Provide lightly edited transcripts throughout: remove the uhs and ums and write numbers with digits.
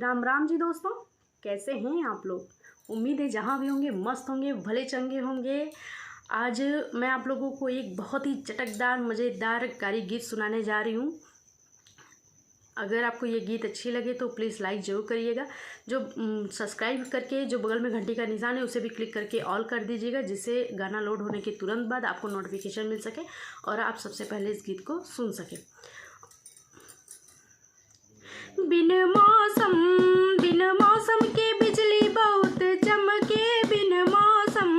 राम राम जी दोस्तों, कैसे हैं आप लोग। उम्मीद है जहाँ भी होंगे मस्त होंगे, भले चंगे होंगे। आज मैं आप लोगों को एक बहुत ही चटकदार मज़ेदार कारी गीत सुनाने जा रही हूँ। अगर आपको ये गीत अच्छी लगे तो प्लीज़ लाइक ज़रूर करिएगा। जो सब्सक्राइब करके जो बगल में घंटी का निशान है उसे भी क्लिक करके ऑल कर दीजिएगा, जिससे गाना लोड होने के तुरंत बाद आपको नोटिफिकेशन मिल सके और आप सबसे पहले इस गीत को सुन सकें। बिन मौसम के बिजली बहुत चमके, बिन मौसम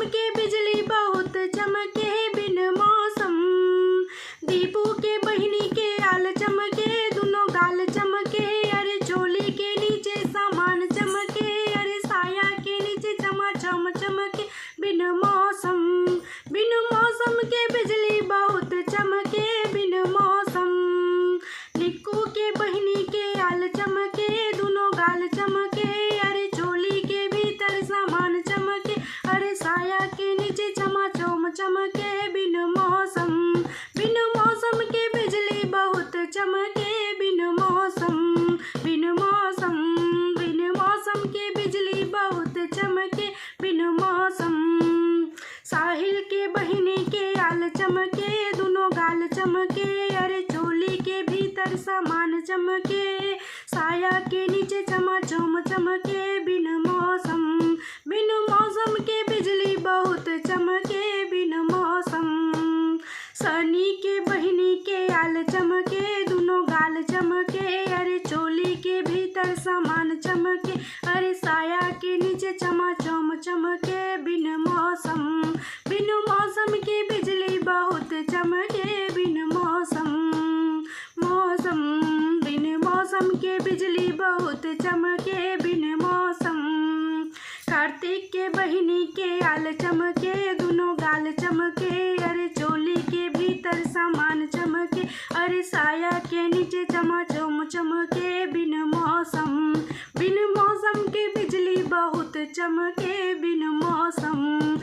के बिजली बहुत चमके, बिन मौसम दीपू के बहिनी के आल चमके, दोनों गाल चमके, अरे चोली के नीचे सामान चमके, अरे साया के नीचे चमाचम चमके, बिन मौसम के बिजली बहुत चमके, बिन मौसम निक्कू के बहिनी के आल चमके, दोनों गाल चमके, अरे चोली के भीतर सामान चमके, अरे साया के नीचे चमाचम चमके, बिन मौसम के बिजली बहुत चमके, बिन मौसम के बिजली बहुत चमके, बिन मौसम साहिल के बहिनी के आल चमके, दोनों गाल चमके, अरे चोली के भीतर सामान चमके, साया के नीचे चमाचम चमके, बिन मौसम के बिजली बहुत चमके, बिन मौसम सनी के बहिनी के आल चमके, दोनों गाल चमके, अरे चोली के भीतर सामान चमके, अरे साया के नीचे चमाचम चमके, बिन मौसम के बिजली बहुत चमके, बिन मौसम के बिजली बहुत चमके, बिन मौसम कार्तिक के बहिनी के आल चमके, दोनों गाल चमके, अरे चोली के भीतर सामान चमके, अरे साया के नीचे चमाचम चमके, बिन मौसम के बिजली बहुत चमके, बिन मौसम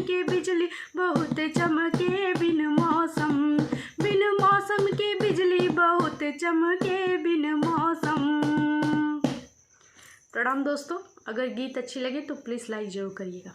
के बिजली बहुत चमके, बिन मौसम के बिजली बहुत चमके, बिन मौसम। प्रणाम दोस्तों, अगर गीत अच्छी लगे तो प्लीज़ लाइक ज़रूर करिएगा।